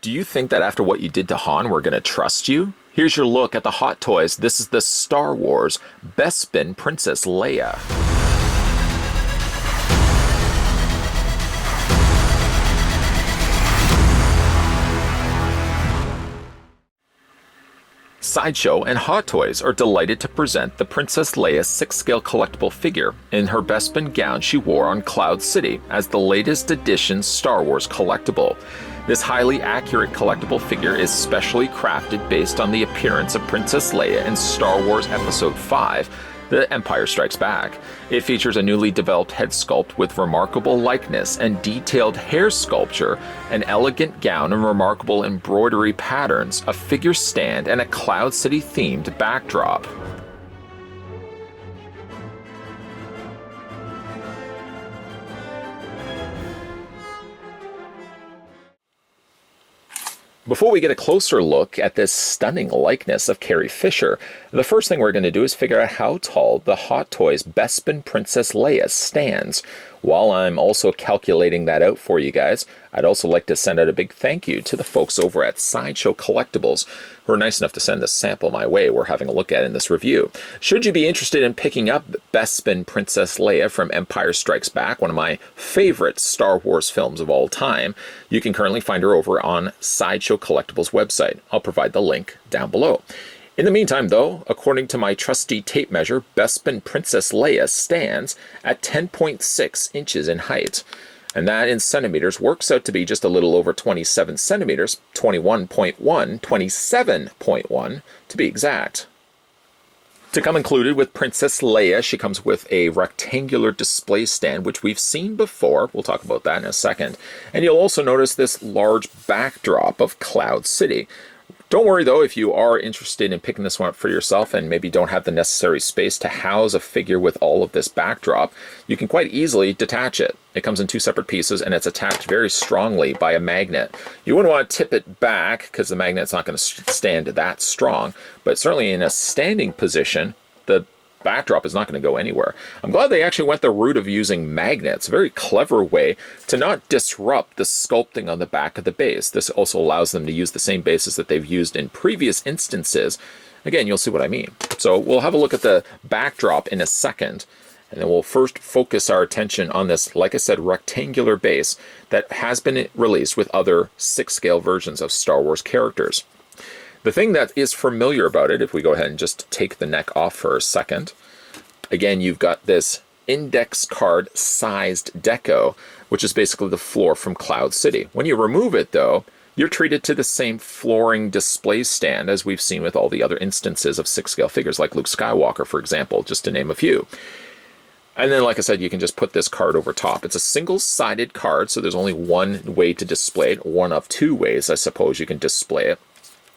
Do you think that after what you did to Han, we're going to trust you? Here's your look at the Hot Toys. This is the Star Wars Bespin Princess Leia. Sideshow and Hot Toys are delighted to present the Princess Leia 6-scale collectible figure in her Bespin gown she wore on Cloud City as the latest edition Star Wars collectible. This highly accurate collectible figure is specially crafted based on the appearance of Princess Leia in Star Wars Episode 5, The Empire Strikes Back. It features a newly developed head sculpt with remarkable likeness and detailed hair sculpture, an elegant gown and remarkable embroidery patterns, a figure stand, and a Cloud City themed backdrop. Before we get a closer look at this stunning likeness of Carrie Fisher, the first thing we're going to do is figure out how tall the Hot Toys Bespin Princess Leia stands. While I'm also calculating that out for you guys, I'd also like to send out a big thank you to the folks over at Sideshow Collectibles who are nice enough to send this sample my way we're having a look at in this review. Should you be interested in picking up Bespin Princess Leia from Empire Strikes Back, one of my favorite Star Wars films of all time, you can currently find her over on Sideshow Collectibles website. I'll provide the link down below. In the meantime, though, according to my trusty tape measure, Bespin Princess Leia stands at 10.6 inches in height. And that in centimeters works out to be just a little over 27 centimeters, 21.1, 27.1 to be exact. To come included with Princess Leia, she comes with a rectangular display stand, which we've seen before. We'll talk about that in a second. And you'll also notice this large backdrop of Cloud City. Don't worry though, if you are interested in picking this one up for yourself and maybe don't have the necessary space to house a figure with all of this backdrop, you can quite easily detach it. It comes in two separate pieces and it's attached very strongly by a magnet. You wouldn't want to tip it back because the magnet's not going to stand that strong, but certainly in a standing position, the backdrop is not going to go anywhere. I'm glad they actually went the route of using magnets, a very clever way to not disrupt the sculpting on the back of the base. This also allows them to use the same bases that they've used in previous instances. Again, you'll see what I mean. So we'll have a look at the backdrop in a second, and then we'll first focus our attention on this, like I said, rectangular base that has been released with other 6-scale versions of Star Wars characters. The thing that is familiar about it, if we go ahead and just take the neck off for a second, again, you've got this index card sized deco, which is basically the floor from Cloud City. When you remove it, though, you're treated to the same flooring display stand as we've seen with all the other instances of 6-scale figures, like Luke Skywalker, for example, just to name a few. And then, like I said, you can just put this card over top. It's a single-sided card, so there's only one way to display it, one of two ways, I suppose, you can display it.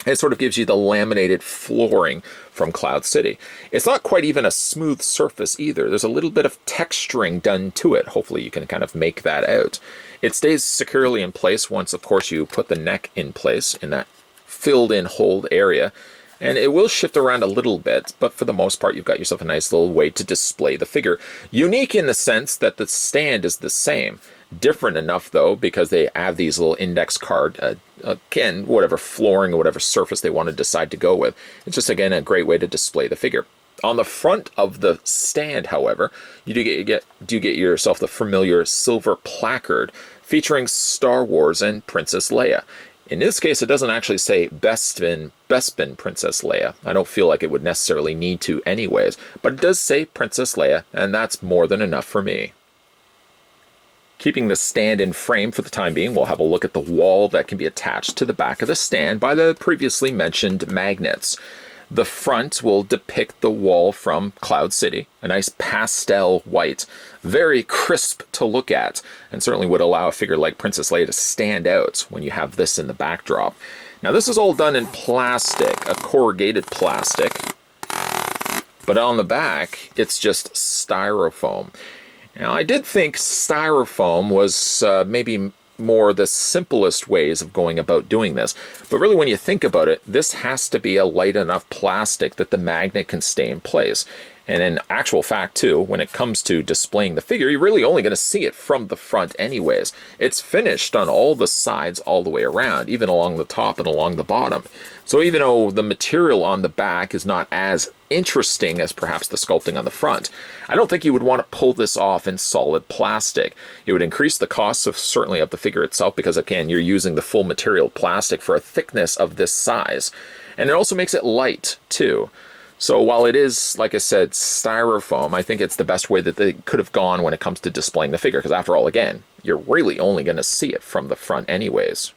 It sort of gives you the laminated flooring from Cloud City. It's not quite even a smooth surface either. There's a little bit of texturing done to it. Hopefully you can kind of make that out. It stays securely in place once, of course, you put the neck in place in that filled-in hold area. And it will shift around a little bit, but for the most part, you've got yourself a nice little way to display the figure. Unique in the sense that the stand is the same. Different enough, though, because they have these little index card, again, whatever flooring or whatever surface they want to decide to go with. It's just, again, a great way to display the figure. On the front of the stand, however, you do get yourself the familiar silver placard featuring Star Wars and Princess Leia. In this case, it doesn't actually say Bespin Princess Leia. I don't feel like it would necessarily need to anyways, but it does say Princess Leia, and that's more than enough for me. Keeping the stand in frame for the time being, we'll have a look at the wall that can be attached to the back of the stand by the previously mentioned magnets. The front will depict the wall from Cloud City, a nice pastel white, very crisp to look at, and certainly would allow a figure like Princess Leia to stand out when you have this in the backdrop. Now this is all done in plastic, a corrugated plastic, but on the back it's just styrofoam. Now, I did think styrofoam was maybe more the simplest ways of going about doing this, but really when you think about it, this has to be a light enough plastic that the magnet can stay in place. And in actual fact, too, when it comes to displaying the figure, you're really only going to see it from the front anyways. It's finished on all the sides all the way around, even along the top and along the bottom. So even though the material on the back is not as interesting as perhaps the sculpting on the front, I don't think you would want to pull this off in solid plastic. It would increase the cost of certainly of the figure itself because, again, you're using the full material plastic for a thickness of this size. And it also makes it light, too. So while it is, like I said, styrofoam, I think it's the best way that they could have gone when it comes to displaying the figure. Because after all, again, you're really only going to see it from the front anyways.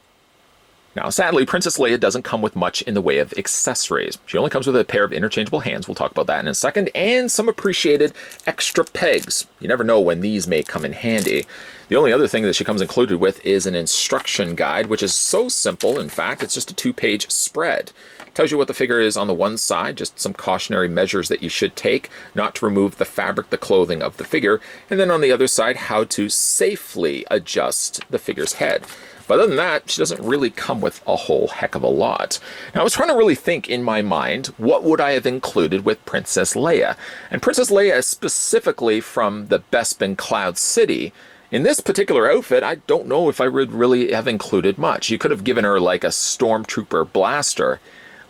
Now, sadly, Princess Leia doesn't come with much in the way of accessories. She only comes with a pair of interchangeable hands, we'll talk about that in a second, and some appreciated extra pegs. You never know when these may come in handy. The only other thing that she comes included with is an instruction guide, which is so simple. In fact, it's just a 2-page spread. It tells you what the figure is on the one side, just some cautionary measures that you should take, not to remove the fabric, the clothing of the figure, and then on the other side, how to safely adjust the figure's head. But other than that, she doesn't really come with a whole heck of a lot. Now, I was trying to really think in my mind, what would I have included with Princess Leia? And Princess Leia is specifically from the Bespin Cloud City. In this particular outfit, I don't know if I would really have included much. You could have given her like a stormtrooper blaster.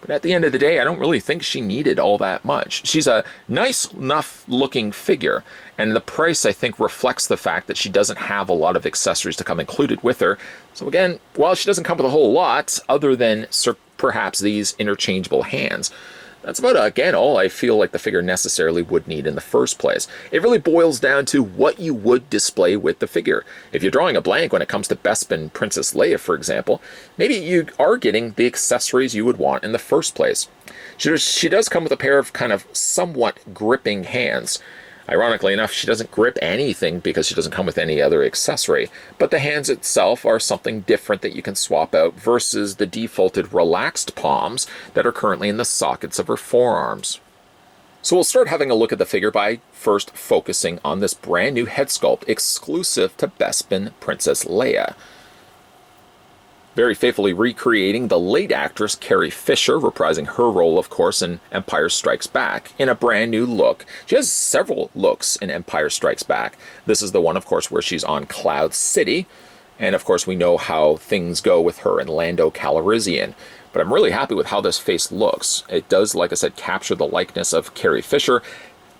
But at the end of the day, I don't really think she needed all that much. She's a nice enough looking figure, and the price, I think, reflects the fact that she doesn't have a lot of accessories to come included with her. So again, while she doesn't come with a whole lot, other than perhaps these interchangeable hands, that's about, again, all I feel like the figure necessarily would need in the first place. It really boils down to what you would display with the figure. If you're drawing a blank when it comes to Bespin Princess Leia, for example, maybe you are getting the accessories you would want in the first place. She does come with a pair of kind of somewhat gripping hands. Ironically enough, she doesn't grip anything because she doesn't come with any other accessory, but the hands itself are something different that you can swap out versus the defaulted relaxed palms that are currently in the sockets of her forearms. So we'll start having a look at the figure by first focusing on this brand new head sculpt exclusive to Bespin Princess Leia. Very faithfully recreating the late actress Carrie Fisher, reprising her role, of course, in Empire Strikes Back, in a brand new look. She has several looks in Empire Strikes Back. This is the one, of course, where she's on Cloud City, and of course we know how things go with her in Lando Calrissian. But I'm really happy with how this face looks. It does, like I said, capture the likeness of Carrie Fisher.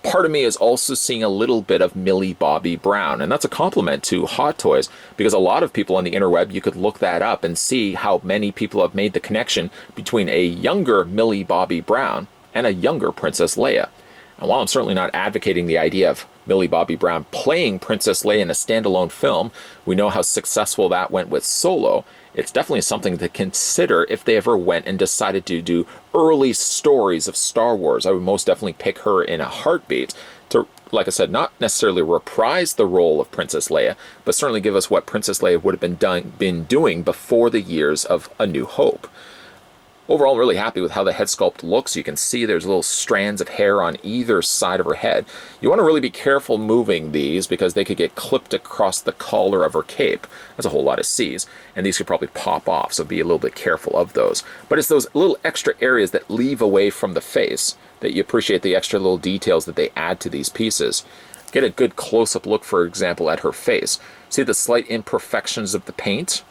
Part of me is also seeing a little bit of Millie Bobby Brown, and that's a compliment to Hot Toys, because a lot of people on the interweb, you could look that up and see how many people have made the connection between a younger Millie Bobby Brown and a younger Princess Leia. And while I'm certainly not advocating the idea of Millie Bobby Brown playing Princess Leia in a standalone film, we know how successful that went with Solo. It's definitely something to consider if they ever went and decided to do early stories of Star Wars. I would most definitely pick her in a heartbeat to, like I said, not necessarily reprise the role of Princess Leia, but certainly give us what Princess Leia would have been doing before the years of A New Hope. Overall, really happy with how the head sculpt looks. You can see there's little strands of hair on either side of her head. You want to really be careful moving these because they could get clipped across the collar of her cape. That's a whole lot of C's, and these could probably pop off, so be a little bit careful of those. But it's those little extra areas that leave away from the face that you appreciate the extra little details that they add to these pieces. Get a good close-up look, for example, at her face. See the slight imperfections of the paint?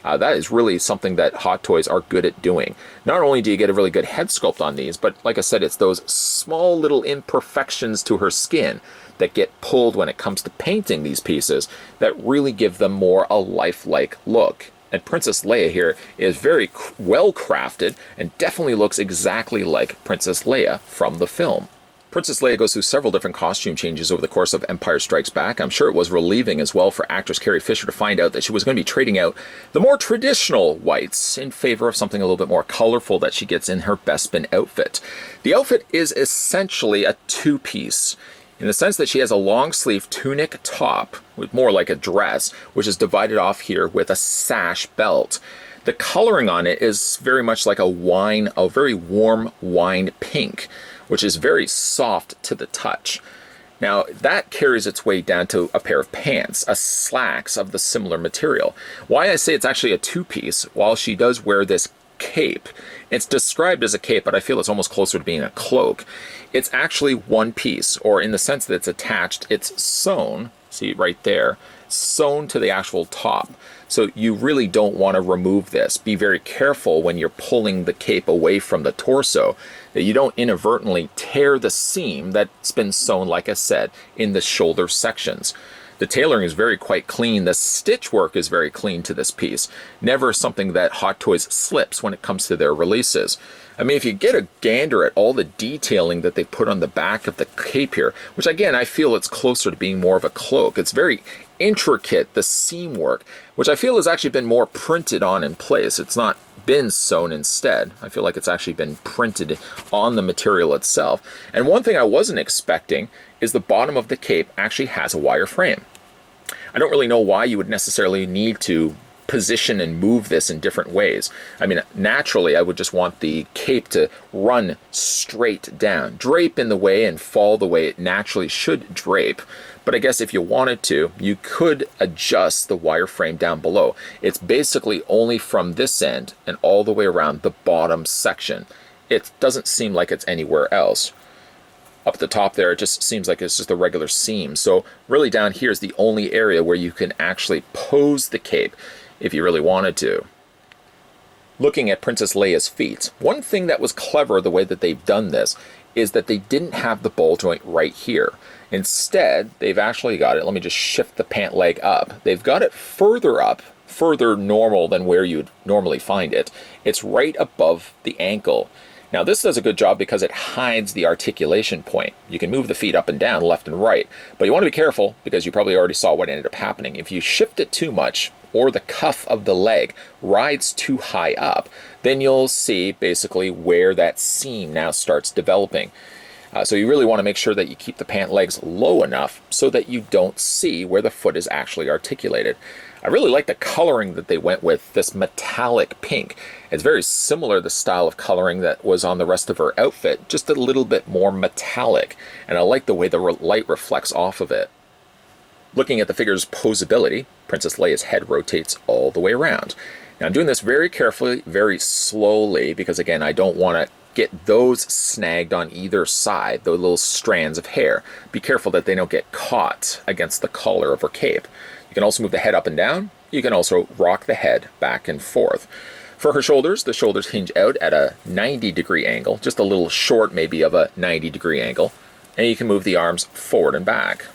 That is really something that Hot Toys are good at doing. Not only do you get a really good head sculpt on these, but like I said, it's those small little imperfections to her skin that get pulled when it comes to painting these pieces that really give them more a lifelike look. And Princess Leia here is very well crafted and definitely looks exactly like Princess Leia from the film. Princess Leia goes through several different costume changes over the course of Empire Strikes Back. I'm sure it was relieving as well for actress Carrie Fisher to find out that she was going to be trading out the more traditional whites in favor of something a little bit more colorful that she gets in her Bespin outfit. The outfit is essentially a two-piece, in the sense that she has a long-sleeve tunic top, with more like a dress, which is divided off here with a sash belt. The coloring on it is very much like a very warm wine pink, which is very soft to the touch. Now, that carries its way down to a pair of pants, slacks of the similar material. Why I say it's actually a two-piece, while she does wear this cape. It's described as a cape, but I feel it's almost closer to being a cloak. It's actually one piece, or in the sense that it's attached, it's sewn, see right there, sewn to the actual top. So you really don't want to remove this. Be very careful when you're pulling the cape away from the torso that you don't inadvertently tear the seam that's been sewn, like I said, in the shoulder sections. The tailoring is very quite clean. The stitch work is very clean to this piece. Never something that Hot Toys slips when it comes to their releases. I mean, if you get a gander at all the detailing that they put on the back of the cape here, which again, I feel it's closer to being more of a cloak. It's very intricate, the seam work, which I feel has actually been more printed on in place. It's not been sewn instead. I feel like it's actually been printed on the material itself. And one thing I wasn't expecting is the bottom of the cape actually has a wire frame. I don't really know why you would necessarily need to position and move this in different ways. I mean, naturally, I would just want the cape to run straight down, drape in the way and fall the way it naturally should drape. But I guess if you wanted to, you could adjust the wireframe down below. It's basically only from this end and all the way around the bottom section. It doesn't seem like it's anywhere else. Up at the top there, it just seems like it's just a regular seam. So really down here is the only area where you can actually pose the cape if you really wanted to. Looking at Princess Leia's feet, one thing that was clever the way that they've done this is that they didn't have the ball joint right here. Instead, they've actually got it, let me just shift the pant leg up. They've got it further up, further normal than where you'd normally find it. It's right above the ankle. Now this does a good job because it hides the articulation point. You can move the feet up and down, left and right, but you want to be careful because you probably already saw what ended up happening. If you shift it too much, or the cuff of the leg rides too high up, then you'll see basically where that seam now starts developing. So you really want to make sure that you keep the pant legs low enough so that you don't see where the foot is actually articulated. I really like the coloring that they went with, this metallic pink. It's very similar to the style of coloring that was on the rest of her outfit, just a little bit more metallic. And I like the way the light reflects off of it. Looking at the figure's poseability, Princess Leia's head rotates all the way around. Now I'm doing this very carefully, very slowly, because again, I don't want to get those snagged on either side, those little strands of hair. Be careful that they don't get caught against the collar of her cape. You can also move the head up and down. You can also rock the head back and forth. For her shoulders, the shoulders hinge out at a 90-degree angle, just a little short maybe of a 90-degree angle, and you can move the arms forward and back.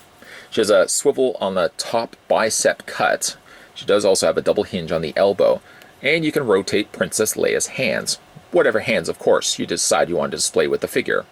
She has a swivel on the top bicep cut. She does also have a double hinge on the elbow, and you can rotate Princess Leia's hands. Whatever hands, of course, you decide you want to display with the figure.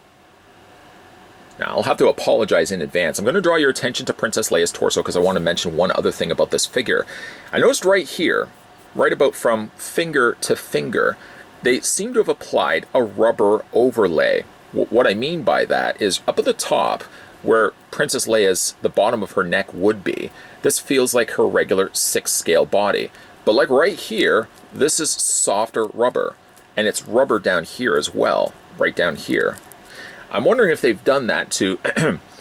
Now, I'll have to apologize in advance. I'm going to draw your attention to Princess Leia's torso because I want to mention one other thing about this figure. I noticed right here, right about from finger to finger, they seem to have applied a rubber overlay. What I mean by that is up at the top, where Princess Leia's, the bottom of her neck would be, this feels like her regular 6-scale body. But like right here, this is softer rubber. And it's rubber down here as well, right down here. I'm wondering if they've done that to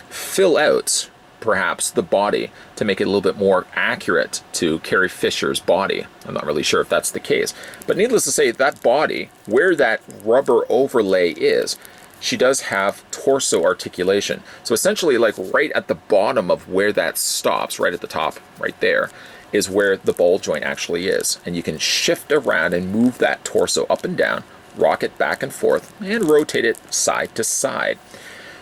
fill out, perhaps, the body to make it a little bit more accurate to Carrie Fisher's body. I'm not really sure if that's the case. But needless to say, that body, where that rubber overlay is, she does have torso articulation. So essentially, like right at the bottom of where that stops, right at the top, right there, is where the ball joint actually is. And you can shift around and move that torso up and down, rock it back and forth, and rotate it side to side.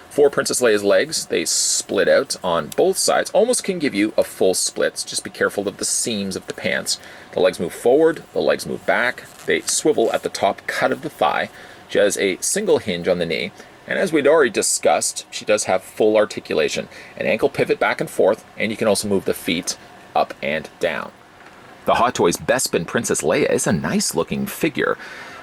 For Princess Leia's legs, they split out on both sides. Almost can give you a full split. Just be careful of the seams of the pants. The legs move forward, the legs move back. They swivel at the top cut of the thigh. She has a single hinge on the knee. And as we'd already discussed, she does have full articulation. An ankle pivot back and forth, and you can also move the feet up and down. The Hot Toys Bespin Princess Leia is a nice looking figure.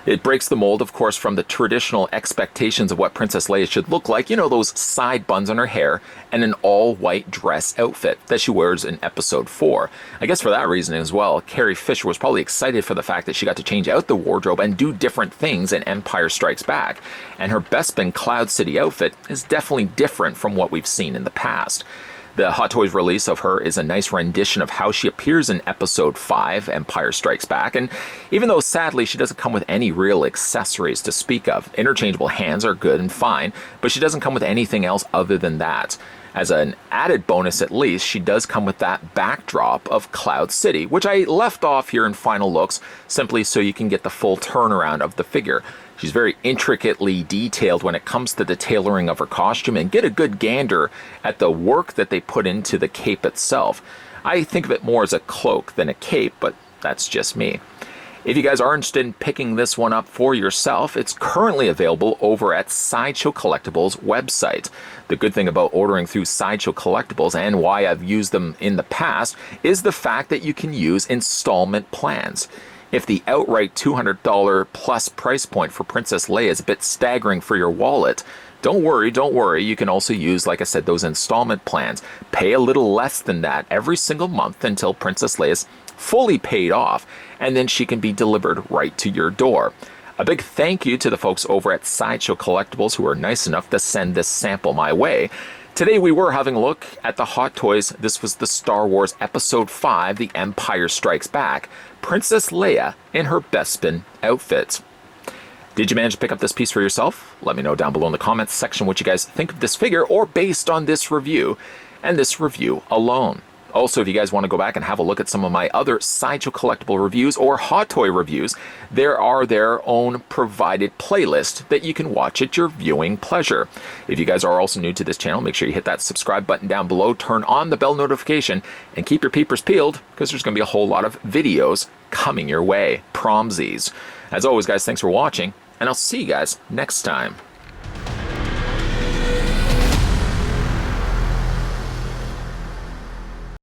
It breaks the mold, of course, from the traditional expectations of what Princess Leia should look like. You know, those side buns on her hair and an all-white dress outfit that she wears in Episode 4. I guess for that reason as well, Carrie Fisher was probably excited for the fact that she got to change out the wardrobe and do different things in Empire Strikes Back. And her Bespin Cloud City outfit is definitely different from what we've seen in the past. The Hot Toys release of her is a nice rendition of how she appears in Episode 5, Empire Strikes Back, and even though sadly she doesn't come with any real accessories to speak of, interchangeable hands are good and fine, but she doesn't come with anything else other than that. As an added bonus at least, she does come with that backdrop of Cloud City, which I left off here in final looks simply so you can get the full turnaround of the figure. She's very intricately detailed when it comes to the tailoring of her costume, and get a good gander at the work that they put into the cape itself. I think of it more as a cloak than a cape, but that's just me. If you guys are interested in picking this one up for yourself, it's currently available over at Sideshow Collectibles website. The good thing about ordering through Sideshow Collectibles, and why I've used them in the past, is the fact that you can use installment plans. If the outright $200 plus price point for Princess Leia is a bit staggering for your wallet, don't worry, you can also use, like I said, those installment plans. Pay a little less than that every single month until Princess Leia is fully paid off, and then she can be delivered right to your door. A big thank you to the folks over at Sideshow Collectibles who were nice enough to send this sample my way. Today we were having a look at the Hot Toys. This was the Star Wars Episode 5, The Empire Strikes Back, Princess Leia in her Bespin outfit. Did you manage to pick up this piece for yourself? Let me know down below in the comments section what you guys think of this figure, or based on this review, and this review alone. Also, if you guys want to go back and have a look at some of my other Sideshow Collectible reviews or Hot Toy reviews, there are their own provided playlists that you can watch at your viewing pleasure. If you guys are also new to this channel, make sure you hit that subscribe button down below, turn on the bell notification, and keep your peepers peeled, because there's going to be a whole lot of videos coming your way. Promsies. As always, guys, thanks for watching, and I'll see you guys next time.